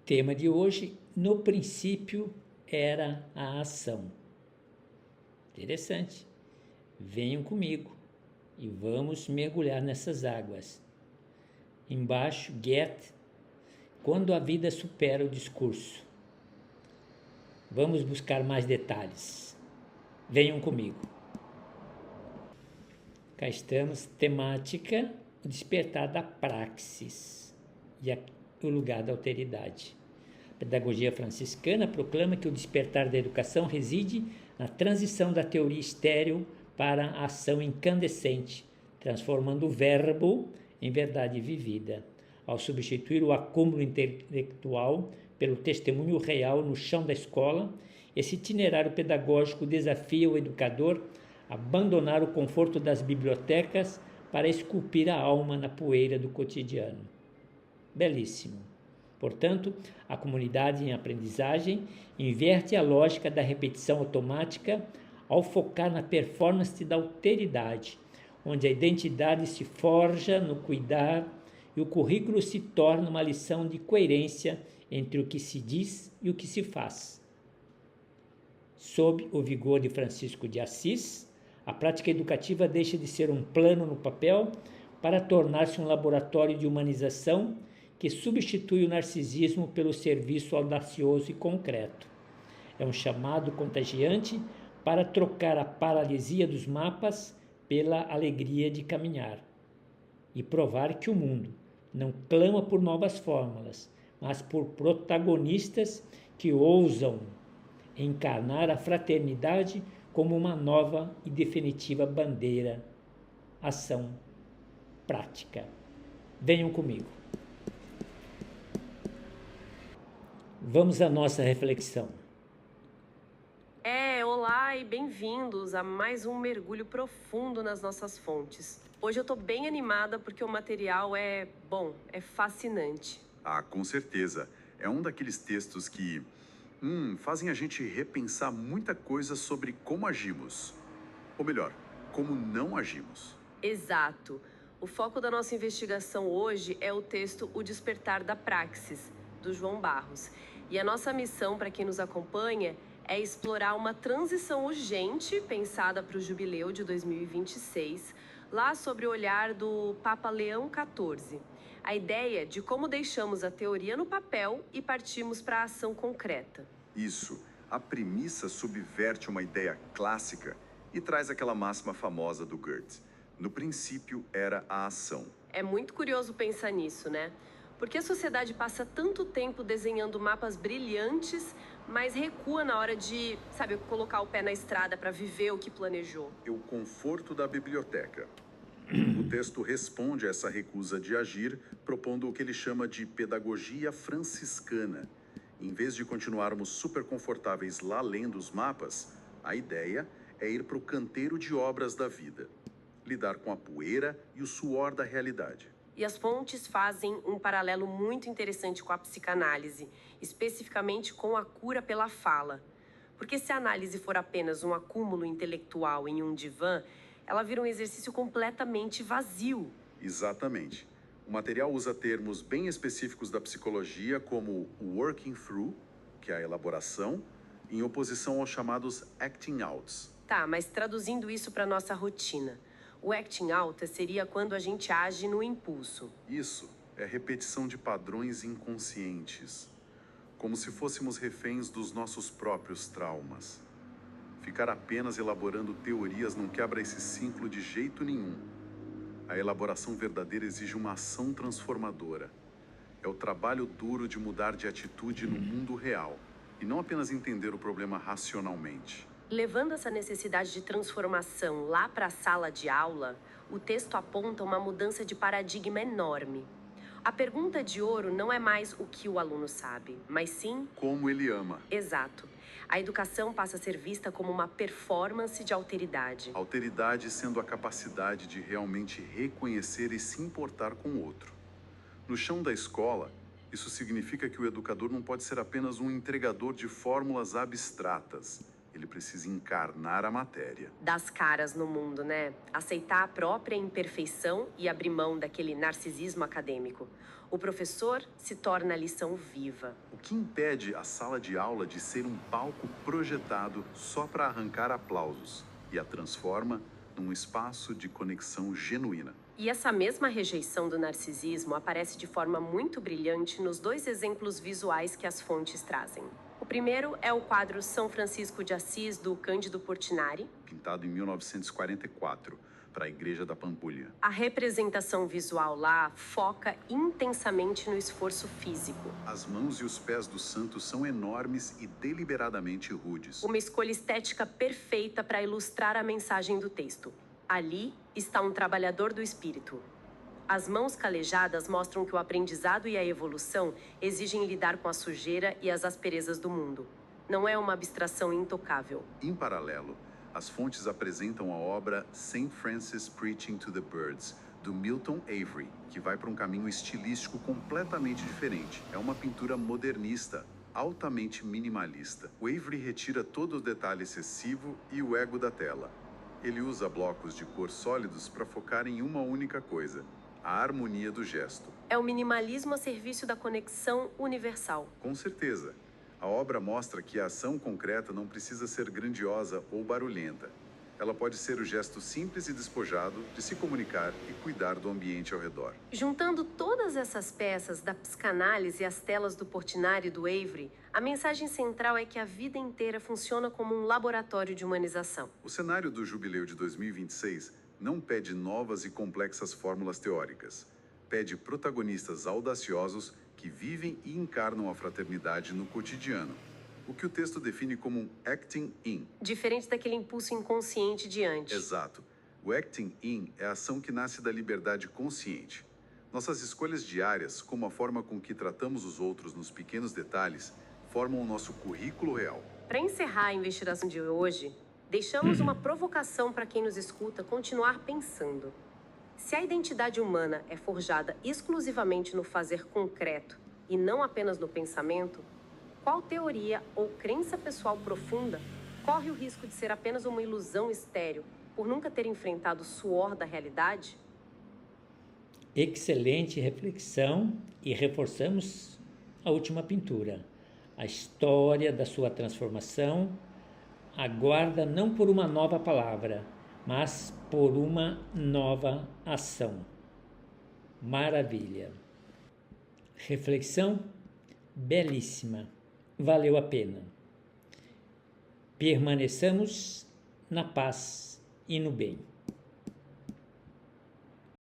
Tema de hoje, no princípio era a ação. Interessante. Venham comigo e vamos mergulhar nessas águas. Embaixo, Goethe, quando a vida supera o discurso. Vamos buscar mais detalhes. Venham comigo. Cá estamos, temática, o despertar da praxis e o lugar da alteridade. A pedagogia franciscana proclama que o despertar da educação reside na transição da teoria estéril para a ação incandescente, transformando o verbo em verdade vivida. Ao substituir o acúmulo intelectual pelo testemunho real no chão da escola, esse itinerário pedagógico desafia o educador a abandonar o conforto das bibliotecas para esculpir a alma na poeira do cotidiano. Belíssimo. Portanto, a comunidade em aprendizagem inverte a lógica da repetição automática ao focar na performance da alteridade, onde a identidade se forja no cuidar e o currículo se torna uma lição de coerência entre o que se diz e o que se faz. Sob o vigor de Francisco de Assis, a prática educativa deixa de ser um plano no papel para tornar-se um laboratório de humanização que substitui o narcisismo pelo serviço audacioso e concreto. É um chamado contagiante para trocar a paralisia dos mapas pela alegria de caminhar e provar que o mundo não clama por novas fórmulas, mas por protagonistas que ousam encarnar a fraternidade como uma nova e definitiva bandeira, ação prática. Venham comigo. Vamos à nossa reflexão. Olá e bem-vindos a mais um mergulho profundo nas nossas fontes. Hoje eu tô bem animada porque o material é fascinante. Ah, com certeza. É um daqueles textos que fazem a gente repensar muita coisa sobre como agimos. Ou melhor, como não agimos. Exato. O foco da nossa investigação hoje é o texto O Despertar da Praxis, do João Barros. E a nossa missão, para quem nos acompanha, é explorar uma transição urgente pensada para o jubileu de 2026, lá sobre o olhar do Papa Leão XIV. A ideia de como deixamos a teoria no papel e partimos para a ação concreta. Isso. A premissa subverte uma ideia clássica e traz aquela máxima famosa do Goethe. No princípio era a ação. É muito curioso pensar nisso, né? Porque a sociedade passa tanto tempo desenhando mapas brilhantes, mas recua na hora de, colocar o pé na estrada para viver o que planejou. É o conforto da biblioteca. O texto responde a essa recusa de agir, propondo o que ele chama de pedagogia franciscana. Em vez de continuarmos super confortáveis lá lendo os mapas, a ideia é ir para o canteiro de obras da vida. Lidar com a poeira e o suor da realidade. E as fontes fazem um paralelo muito interessante com a psicanálise, especificamente com a cura pela fala. Porque se a análise for apenas um acúmulo intelectual em um divã, ela vira um exercício completamente vazio. Exatamente. O material usa termos bem específicos da psicologia, como o working through, que é a elaboração, em oposição aos chamados acting outs. Tá, mas traduzindo isso para nossa rotina. O acting out seria quando a gente age no impulso. Isso é repetição de padrões inconscientes, como se fôssemos reféns dos nossos próprios traumas. Ficar apenas elaborando teorias não quebra esse ciclo de jeito nenhum. A elaboração verdadeira exige uma ação transformadora. É o trabalho duro de mudar de atitude no mundo real, e não apenas entender o problema racionalmente. Levando essa necessidade de transformação lá para a sala de aula, o texto aponta uma mudança de paradigma enorme. A pergunta de ouro não é mais o que o aluno sabe, mas sim... como ele ama. Exato. A educação passa a ser vista como uma performance de alteridade. Alteridade sendo a capacidade de realmente reconhecer e se importar com o outro. No chão da escola, isso significa que o educador não pode ser apenas um entregador de fórmulas abstratas. Ele precisa encarnar a matéria. Das caras no mundo, né? Aceitar a própria imperfeição e abrir mão daquele narcisismo acadêmico. O professor se torna a lição viva. O que impede a sala de aula de ser um palco projetado só para arrancar aplausos e a transforma num espaço de conexão genuína? E essa mesma rejeição do narcisismo aparece de forma muito brilhante nos dois exemplos visuais que as fontes trazem. O primeiro é o quadro São Francisco de Assis, do Cândido Portinari, pintado em 1944, para a Igreja da Pampulha. A representação visual lá foca intensamente no esforço físico. As mãos e os pés do santo são enormes e deliberadamente rudes. Uma escolha estética perfeita para ilustrar a mensagem do texto. Ali está um trabalhador do espírito. As mãos calejadas mostram que o aprendizado e a evolução exigem lidar com a sujeira e as asperezas do mundo. Não é uma abstração intocável. Em paralelo, as fontes apresentam a obra St. Francis Preaching to the Birds, do Milton Avery, que vai para um caminho estilístico completamente diferente. É uma pintura modernista, altamente minimalista. O Avery retira todo o detalhe excessivo e o ego da tela. Ele usa blocos de cor sólidos para focar em uma única coisa: a harmonia do gesto. É o minimalismo a serviço da conexão universal. Com certeza. A obra mostra que a ação concreta não precisa ser grandiosa ou barulhenta. Ela pode ser o gesto simples e despojado de se comunicar e cuidar do ambiente ao redor. Juntando todas essas peças da psicanálise e as telas do Portinari e do Avery, a mensagem central é que a vida inteira funciona como um laboratório de humanização. O cenário do Jubileu de 2026 não pede novas e complexas fórmulas teóricas. Pede protagonistas audaciosos que vivem e encarnam a fraternidade no cotidiano, o que o texto define como um acting in. Diferente daquele impulso inconsciente de antes. Exato. O acting in é a ação que nasce da liberdade consciente. Nossas escolhas diárias, como a forma com que tratamos os outros nos pequenos detalhes, formam o nosso currículo real. Para encerrar a investigação de hoje, deixamos uma provocação para quem nos escuta continuar pensando. Se a identidade humana é forjada exclusivamente no fazer concreto e não apenas no pensamento, qual teoria ou crença pessoal profunda corre o risco de ser apenas uma ilusão estéril por nunca ter enfrentado o suor da realidade? Excelente reflexão, e reforçamos a última pintura. A história da sua transformação aguarda não por uma nova palavra, mas por uma nova ação. Maravilha! Reflexão belíssima, valeu a pena. Permaneçamos na paz e no bem.